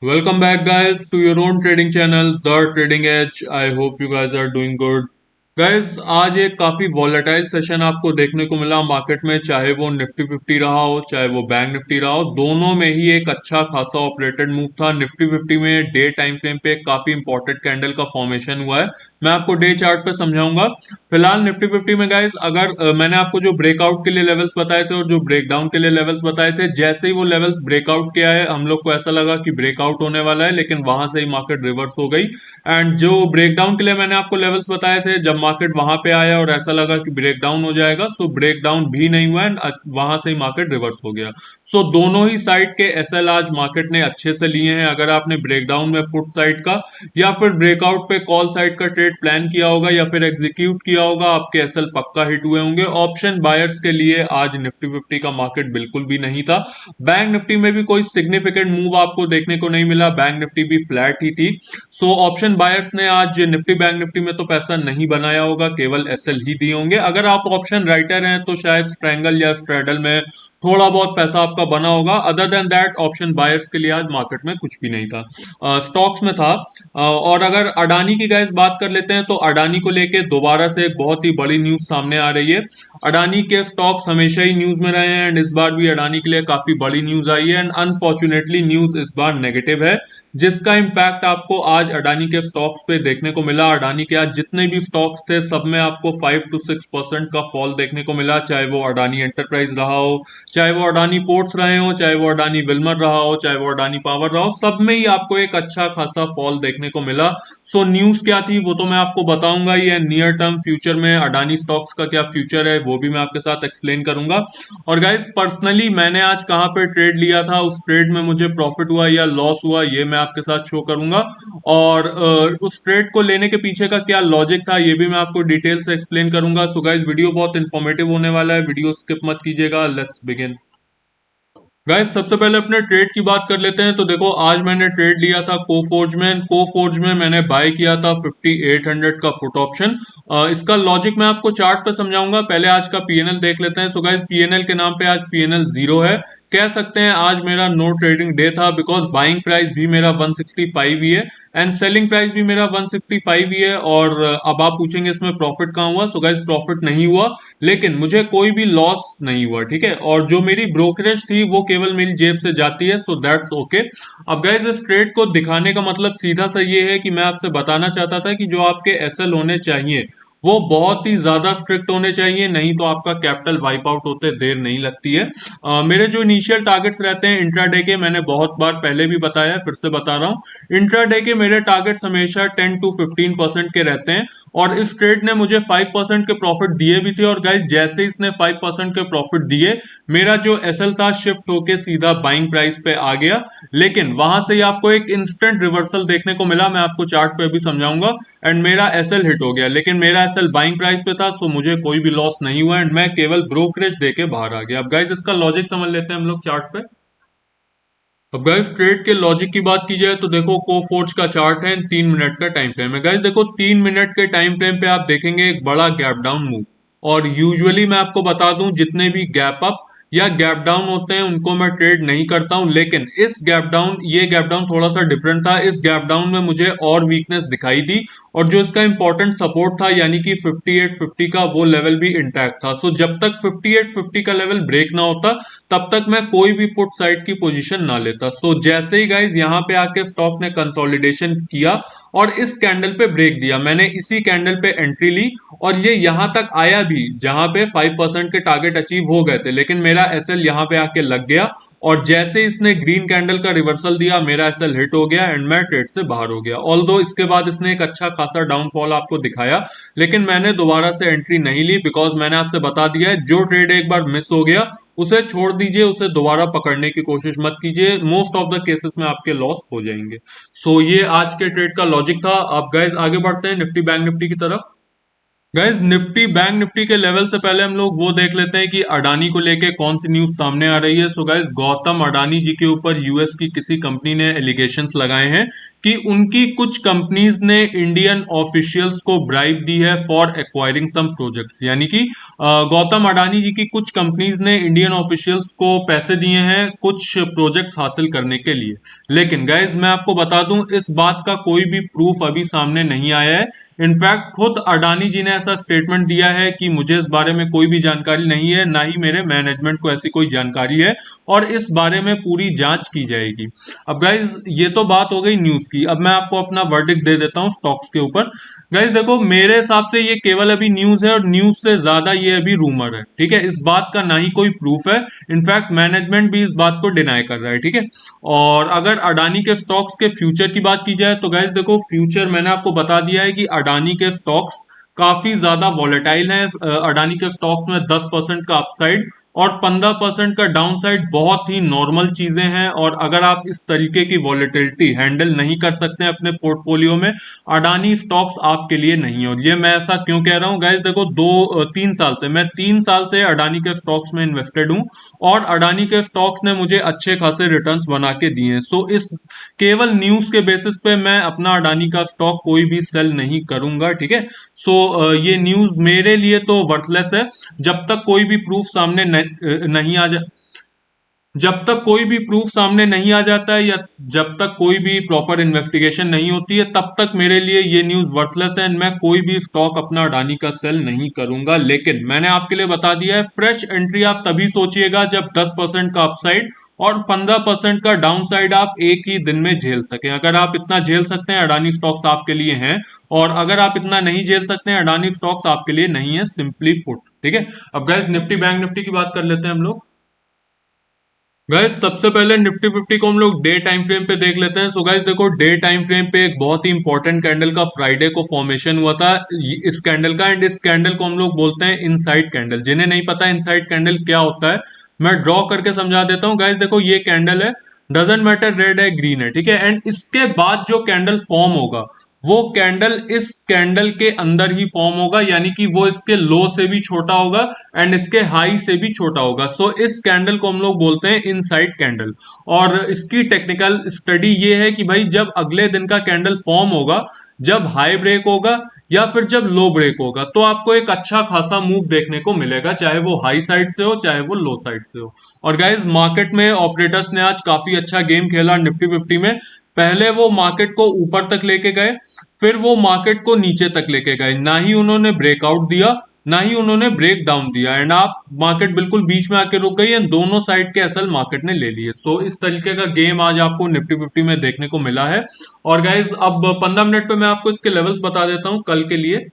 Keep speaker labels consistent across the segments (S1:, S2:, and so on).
S1: Welcome back, guys, to your own trading channel, The Trading Edge. I hope you guys are doing good. Guys आज एक काफी volatile session आपको देखने को मिला मार्केट में, चाहे वो निफ्टी फिफ्टी रहा हो चाहे वो बैंक निफ्टी रहा हो, दोनों में ही एक अच्छा खासा ऑपरेटेड मूव था। निफ्टी फिफ्टी में डे टाइम फ्रेम पे काफी इंपॉर्टेंट कैंडल का फॉर्मेशन हुआ है। मैं आपको डे चार्ट पे समझाऊंगा। फिलहाल निफ्टी फिफ्टी में गाइस अगर मैंने आपको जो ब्रेकआउट के लिए लेवल्स बताए थे और जो ब्रेकडाउन के लिए लेवल्स बताए थे, जैसे ही वो लेवल्स ब्रेकआउट किया है हम लोग को ऐसा लगा कि ब्रेकआउट होने वाला है, लेकिन वहां से ही मार्केट रिवर्स हो गई। एंड जो ब्रेकडाउन के लिए मैंने आपको लेवल्स बताए थे, जब मार्केट वहां पे आया और ऐसा लगा कि ब्रेकडाउन हो जाएगा, सो ब्रेकडाउन भी नहीं हुआ एंड वहां से ही मार्केट रिवर्स हो गया। सो दोनों ही साइड के एसएल आज मार्केट ने अच्छे से लिए हैं। अगर आपने ब्रेकडाउन में पुट साइड का या फिर ब्रेकआउट पे कॉल साइड का ट्रेड प्लान किया होगा या फिर एग्जीक्यूट किया होगा, आपके एसएल पक्का हिट हुए होंगे। ऑप्शन बायर्स के लिए आज निफ्टी फिफ्टी का मार्केट बिल्कुल भी नहीं था। बैंक निफ्टी में भी कोई सिग्निफिकेंट मूव आपको देखने को नहीं मिला, बैंक निफ्टी भी फ्लैट ही थी। सो ऑप्शन बायर्स ने आज निफ्टी बैंक निफ्टी में तो पैसा नहीं बनाया होगा, केवल एसएल ही दिए होंगे। अगर आप ऑप्शन राइटर हैं तो शायद स्ट्रैंगल या स्ट्रैडल में थोड़ा बहुत पैसा आपका बना होगा। Other than that option buyers के लिए आज मार्केट में कुछ भी नहीं था। स्टॉक्स में था। और अगर अडानी की गाइस बात कर लेते हैं तो अडानी को लेके दोबारा से एक बहुत ही बड़ी न्यूज सामने आ रही है। अडानी के स्टॉक्स हमेशा ही न्यूज में रहे हैं एंड इस बार भी अडानी के लिए काफी बड़ी न्यूज आई है एंड अनफॉर्चुनेटली न्यूज इस बार नेगेटिव है, जिसका इम्पैक्ट आपको आज अडानी के स्टॉक्स पे देखने को मिला। अडानी के आज जितने भी स्टॉक्स थे सब में आपको 5 to 6% का फॉल देखने को मिला, चाहे वो अडानी एंटरप्राइज रहा हो, चाहे वो अडानी पोर्ट्स रहे हो, चाहे वो अडानी विल्मर रहा हो, चाहे वो अडानी पावर रहा हो, सब में ही आपको एक अच्छा खासा फॉल देखने को मिला। सो न्यूज क्या थी वो तो मैं आपको बताऊंगा ही, है नियर टर्म फ्यूचर में अडानी स्टॉक्स का क्या फ्यूचर है वो भी मैं आपके साथ एक्सप्लेन करूंगा। और गाइस पर्सनली मैंने आज कहां पे ट्रेड लिया था, उस ट्रेड में मुझे प्रॉफिट हुआ या लॉस हुआ, ये मैं आपके साथ शो करूंगा। और उस ट्रेड को लेने के पीछे का क्या लॉजिक था ये भी मैं आपको डिटेल से एक्सप्लेन करूंगा। सो गाइस वीडियो बहुत इंफॉर्मेटिव होने वाला है, वीडियो स्किप मत कीजिएगा। Let's begin. गाइस सबसे पहले अपने ट्रेड की बात कर लेते हैं। तो देखो आज मैंने ट्रेड लिया था कोफोर्ज में मैंने बाय किया था 5800 का पुट ऑप्शन। इसका लॉजिक मैं आपको चार्ट पे समझाऊंगा, पहले आज का पीएनएल देख लेते हैं। सो गाइस पीएनएल के नाम पे आज पीएनएल जीरो है। कह सकते हैं आज मेरा नो ट्रेडिंग डे था, बिकॉज बाइंग प्राइस भी मेरा 165 ही है एंड सेलिंग प्राइस भी मेरा 165 ही है। और अब आप पूछेंगे इसमें प्रॉफिट कहाँ हुआ, सो गाइस प्रॉफिट नहीं हुआ, लेकिन मुझे कोई भी लॉस नहीं हुआ, ठीक है। और जो मेरी ब्रोकरेज थी वो केवल मेरी जेब से जाती है, सो दैट्स ओके। अब गाइस इस ट्रेड को दिखाने का मतलब सीधा सा ये है कि मैं आपसे बताना चाहता था कि जो आपके एसएल होने चाहिए वो बहुत ही ज्यादा स्ट्रिक्ट होने चाहिए, नहीं तो आपका कैपिटल वाइप आउट होते देर नहीं लगती है। मेरे जो इनिशियल टारगेट्स रहते हैं इंट्राडे के, मैंने बहुत बार पहले भी बताया है, फिर से बता रहा हूँ। इंट्राडे के मेरे टारगेट्स हमेशा 10 to 15% के रहते हैं और इस ट्रेड ने मुझे 5% के प्रॉफिट दिए भी थे। और गाइस जैसे इसने 5% के प्रॉफिट दिए, मेरा जो एसएल था शिफ्ट होके सीधा बाइंग प्राइस पे आ गया, लेकिन वहां से ही आपको एक इंस्टेंट रिवर्सल देखने को मिला, मैं आपको चार्ट पे भी समझाऊंगा। एंड मेरा एसएल हिट हो गया, लेकिन मेरा एसएल बाइंग प्राइस पे था, सो मुझे कोई भी लॉस नहीं हुआ एंड मैं केवल ब्रोकरेज देके बाहर आ गया। अब गाइस इसका लॉजिक समझ लेते हैं हम लोग चार्ट पे। अब गाइस ट्रेड के लॉजिक की बात की जाए तो देखो कोफोर्ज का चार्ट है, 3 मिनट का टाइम फ्रेम है। गाइस देखो 3 मिनट के टाइम फ्रेम पे आप देखेंगे एक बड़ा गैप डाउन मूव। और यूजुअली मैं आपको बता दूं जितने भी गैप अप या गैप डाउन होते हैं उनको मैं ट्रेड नहीं करता हूं, लेकिन इस गैप डाउन ये गैप डाउन थोड़ा सा डिफरेंट था। इस गैप डाउन में मुझे और वीकनेस दिखाई दी और जो इसका इंपॉर्टेंट सपोर्ट था यानी कि 5850 का वो लेवल भी इंटैक्ट था। सो जब तक 5850 का लेवल ब्रेक ना होता तब तक मैं कोई भी पुट साइड की पोजीशन ना लेता। सो जैसे ही गाइज यहाँ पे आके स्टॉक ने कंसोलिडेशन किया और इस कैंडल पे ब्रेक दिया, मैंने इसी कैंडल पे एंट्री ली और ये यहां तक आया भी जहां पे 5% के टारगेट अचीव हो गए थे, लेकिन मेरा एसएल यहां पे आके लग गया। और जैसे इसने ग्रीन कैंडल का रिवर्सल दिया मेरा एसएल हिट हो गया एंड मैं ट्रेड से बाहर हो गया। ऑल्दो इसके बाद इसने एक अच्छा खासा डाउनफॉल आपको दिखाया, लेकिन मैंने दोबारा से एंट्री नहीं ली, बिकॉज मैंने आपसे बता दिया है जो ट्रेड एक बार मिस हो गया उसे छोड़ दीजिए, उसे दोबारा पकड़ने की कोशिश मत कीजिए, मोस्ट ऑफ द केसेस में आपके लॉस हो जाएंगे। सो ये आज के ट्रेड का लॉजिक था। अब गाइस आगे बढ़ते हैं निफ्टी बैंक निफ्टी की तरफ। गाइज निफ्टी बैंक निफ्टी के लेवल से पहले हम लोग वो देख लेते हैं कि अडानी को लेके कौन सी न्यूज सामने आ रही है। सो गाइज गौतम अडानी जी के ऊपर यूएस की किसी कंपनी ने एलिगेशंस लगाए हैं कि उनकी कुछ कंपनीज ने इंडियन ऑफिशियल्स को ब्राइब दी है फॉर एक्वायरिंग सम प्रोजेक्ट्स। यानी कि गौतम अडानी जी की कुछ कंपनीज ने इंडियन ऑफिशियल्स को पैसे दिए हैं कुछ प्रोजेक्ट्स हासिल करने के लिए। लेकिन गाइज मैं आपको बता दूं इस बात का कोई भी प्रूफ अभी सामने नहीं आया है। इनफैक्ट खुद अडानी जी ने ऐसा स्टेटमेंट दिया है कि मुझे इस बारे में कोई भी जानकारी नहीं है, ना ही मेरे मैनेजमेंट को ऐसी कोई जानकारी है और इस बारे में पूरी जांच की जाएगी। अब गाइज ये तो बात हो गई न्यूज की। अब मैं आपको अपना वर्डिक्ट दे देता हूं स्टॉक्स के ऊपर। गाइज देखो मेरे हिसाब से ये केवल अभी न्यूज है और न्यूज से ज्यादा ये अभी रूमर है। ठीक है, इस बात का ना ही कोई प्रूफ है। इनफैक्ट मैनेजमेंट भी इस बात को डिनाई कर रहा है। ठीक है, और अगर अडानी के स्टॉक्स के फ्यूचर की बात की जाए तो गाइज देखो फ्यूचर मैंने आपको बता दिया है कि अडानी के स्टॉक्स काफी ज्यादा वॉलेटाइल हैं। अडानी के स्टॉक्स में 10% का अपसाइड और 15% का डाउनसाइड बहुत ही नॉर्मल चीजें हैं। और अगर आप इस तरीके की वॉलेटिलिटी हैंडल नहीं कर सकते हैं अपने पोर्टफोलियो में, अडानी स्टॉक्स आपके लिए नहीं है। और ये मैं ऐसा क्यों कह रहा हूं गाइज, देखो 3 साल से मैं 3 साल से अडानी के स्टॉक्स में इन्वेस्टेड हूं और अडानी के स्टॉक्स ने मुझे अच्छे खासे रिटर्न्स बना के दिए हैं। सो इस केवल न्यूज के बेसिस पे मैं अपना अडानी का स्टॉक कोई भी सेल नहीं करूंगा। ठीक है, सो ये न्यूज मेरे लिए तो वर्थलेस है। जब तक कोई भी प्रूफ सामने नहीं आ जा जब तक कोई भी प्रूफ सामने नहीं आ जाता है या जब तक कोई भी प्रॉपर इन्वेस्टिगेशन नहीं होती है तब तक मेरे लिए ये न्यूज वर्थलेस है। मैं कोई भी स्टॉक अपना अडानी का सेल नहीं करूंगा। लेकिन मैंने आपके लिए बता दिया है फ्रेश एंट्री आप तभी सोचिएगा जब 10% का अपसाइड और 15% का डाउन साइड आप एक ही दिन में झेल सकें। अगर आप इतना झेल सकते हैं अडानी स्टॉक्स आपके लिए हैं, और अगर आप इतना नहीं झेल सकते हैं अडानी स्टॉक्स आपके लिए नहीं है, सिंपली पुट। ठीक है, अब गैस निफ्टी बैंक निफ्टी की बात कर लेते हैं हम लोग। गाइस सबसे पहले निफ्टी फिफ्टी को हम लोग डे टाइम फ्रेम पे देख लेते हैं। सो गाइस देखो डे टाइम फ्रेम पे एक बहुत ही इंपॉर्टेंट कैंडल का फ्राइडे को फॉर्मेशन हुआ था इस कैंडल का, एंड इस कैंडल को हम लोग बोलते हैं इनसाइड कैंडल। जिन्हें नहीं पता इनसाइड कैंडल क्या होता है मैं ड्रॉ करके समझा देता हूँ। गाइस देखो ये कैंडल है, डजेंट मैटर रेड है ग्रीन है, ठीक है, एंड इसके बाद जो कैंडल फॉर्म होगा वो कैंडल इस कैंडल के अंदर ही फॉर्म होगा। यानी कि वो इसके लो से भी छोटा होगा एंड इसके हाई से भी छोटा होगा। सो इस कैंडल को हम लोग बोलते हैं इनसाइड कैंडल। और इसकी टेक्निकल स्टडी ये है कि भाई जब अगले दिन का कैंडल फॉर्म होगा, जब हाई ब्रेक होगा या फिर जब लो ब्रेक होगा, तो आपको एक अच्छा खासा मूव देखने को मिलेगा, चाहे वो हाई साइड से हो चाहे वो लो साइड से हो। और गाइज मार्केट में ऑपरेटर्स ने आज काफी अच्छा गेम खेला निफ्टी फिफ्टी में। पहले वो मार्केट को ऊपर तक लेके गए, फिर वो मार्केट को नीचे तक लेके गए। ना ही उन्होंने ब्रेकआउट दिया ना ही उन्होंने ब्रेक डाउन दिया, एंड आप मार्केट बिल्कुल बीच में आके रुक गई एंड दोनों साइड के असल मार्केट ने ले लिए। सो इस तरीके का गेम आज आपको निफ्टी फिफ्टी में देखने को मिला है। और गाइज अब 15 मिनट पे मैं आपको इसके लेवल्स बता देता हूं कल के लिए।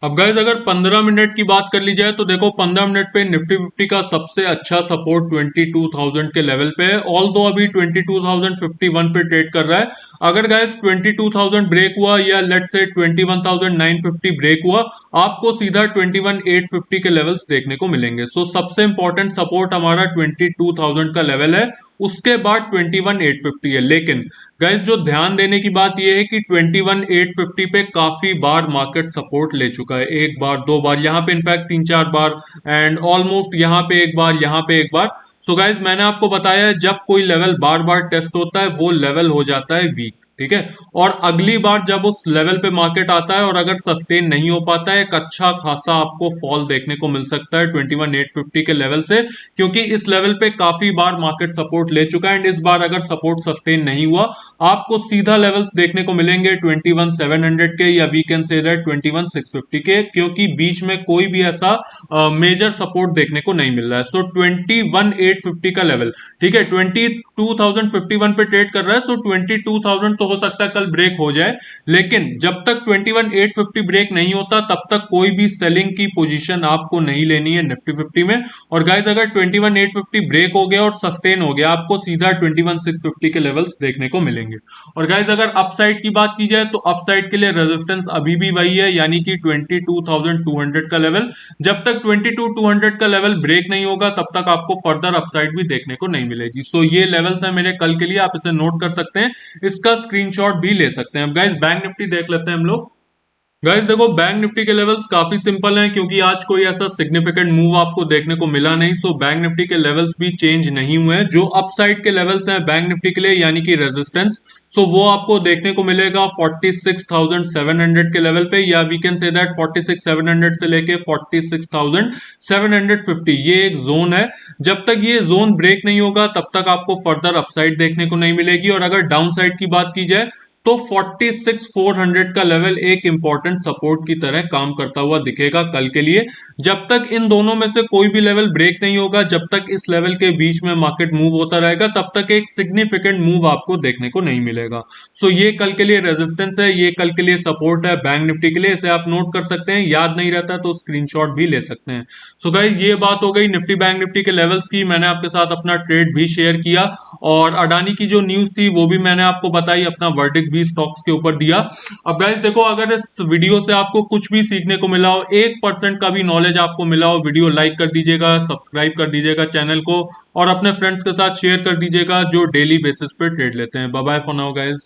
S1: अब गाइज अगर 15 मिनट की बात कर ली जाए तो देखो 15 मिनट पे निफ्टी फिफ्टी का सबसे अच्छा सपोर्ट 22,000 के लेवल पे है। ऑल दो अभी 22,051 पे ट्रेड कर रहा है। अगर गाइज 22,000 ब्रेक हुआ या लेट से 21,950 ब्रेक हुआ, आपको सीधा 21,850 के लेवल्स देखने को मिलेंगे। सो सबसे इंपॉर्टेंट सपोर्ट हमारा 22,000 का लेवल है, उसके बाद 21,850 है। लेकिन गाइज जो ध्यान देने की बात यह है कि 21,850 पे काफी बार मार्केट सपोर्ट ले चुका है, एक बार दो बार, यहाँ पे इनफैक्ट 3-4 बार, एंड ऑलमोस्ट यहाँ पे एक बार यहाँ पे एक बार। सो गाइज मैंने आपको बताया है जब कोई लेवल बार बार टेस्ट होता है वो लेवल हो जाता है वीक। ठीक है, और अगली बार जब उस लेवल पे मार्केट आता है और अगर सस्टेन नहीं हो पाता है, एक अच्छा खासा आपको फॉल देखने को मिल सकता है 21,850 के लेवल से, क्योंकि इस लेवल पे काफी बार मार्केट सपोर्ट ले चुका है। एंड इस बार अगर सपोर्ट सस्टेन नहीं हुआ, आपको सीधा लेवल्स देखने को मिलेंगे 21,700 के, या वी कैन से दैट 21,650 के, क्योंकि बीच में कोई भी ऐसा मेजर सपोर्ट देखने को नहीं मिल रहा है। सो 21,850 का लेवल, ठीक है, 22,051 पे ट्रेड कर रहा है। सो 22,000 तो हो सकता है कल ब्रेक हो जाए, लेकिन जब तक 21,850 ब्रेक नहीं होता तब तक कोई भी सेलिंग की पोजीशन आपको नहीं लेनी है निफ्टी फिफ्टी में। और गाइस अगर 21,850 ब्रेक हो गया और सस्टेन हो गया, आपको सीधा 21,650 के लेवल्स देखने को मिलेंगे। और गाइस अगर अपसाइड की बात की जाए तो अपसाइड के लिए रेजिस्टेंस अभी भी वही है, यानी कि 22,200 का लेवल। जब तक 22,200 का लेवल ब्रेक नहीं होगा तब तक आपको फर्दर अपसाइड भी देखने को नहीं मिलेगी। सो ये लेवल्स है मेरे कल के लिए, आप इसे नोट कर सकते हैं, इसका स्क्रीनशॉट भी ले सकते हैं। अब गाइस बैंक निफ्टी देख लेते हैं हम लोग। गाइस देखो, बैंक निफ्टी के लेवल्स काफी सिंपल हैं क्योंकि आज कोई ऐसा सिग्निफिकेंट मूव आपको देखने को मिला नहीं। सो बैंक निफ्टी के लेवल्स भी चेंज नहीं हुए हैं। जो अपसाइड के लेवल्स हैं बैंक निफ्टी के लिए यानी कि रेजिस्टेंस, सो वो आपको देखने को मिलेगा 46,700 के लेवल पे, या वी कैन से दैट 46,700 से लेके 46,750, ये एक जोन है। जब तक ये जोन ब्रेक नहीं होगा तब तक आपको फर्दर अपसाइड देखने को नहीं मिलेगी। और अगर डाउन साइड की बात की जाए तो 46,400 का लेवल एक इंपॉर्टेंट सपोर्ट की तरह काम करता हुआ दिखेगा कल के लिए। जब तक इन दोनों में से कोई भी लेवल ब्रेक नहीं होगा, जब तक इस लेवल के बीच में मार्केट मूव होता रहेगा, तब तक एक सिग्निफिकेंट मूव आपको देखने को नहीं मिलेगा। सो ये कल के लिए रेजिस्टेंस है, ये कल के लिए सपोर्ट है बैंक निफ्टी के लिए। इसे आप नोट कर सकते हैं, याद नहीं रहता तो स्क्रीनशॉट भी ले सकते हैं। सो गाइस, ये बात हो गई निफ्टी बैंक निफ्टी के लेवल्स की। मैंने आपके साथ अपना ट्रेड भी शेयर किया और अडानी की जो न्यूज थी वो भी मैंने आपको बताई, अपना वर्डिक्ट भी स्टॉक्स के ऊपर दिया। अब गाइस देखो, अगर इस वीडियो से आपको कुछ भी सीखने को मिला हो, 1% का भी नॉलेज आपको मिला हो, वीडियो लाइक कर दीजिएगा, सब्सक्राइब कर दीजिएगा चैनल को, और अपने फ्रेंड्स के साथ शेयर कर दीजिएगा जो डेली बेसिस पे ट्रेड लेते हैं। Bye bye for now guys.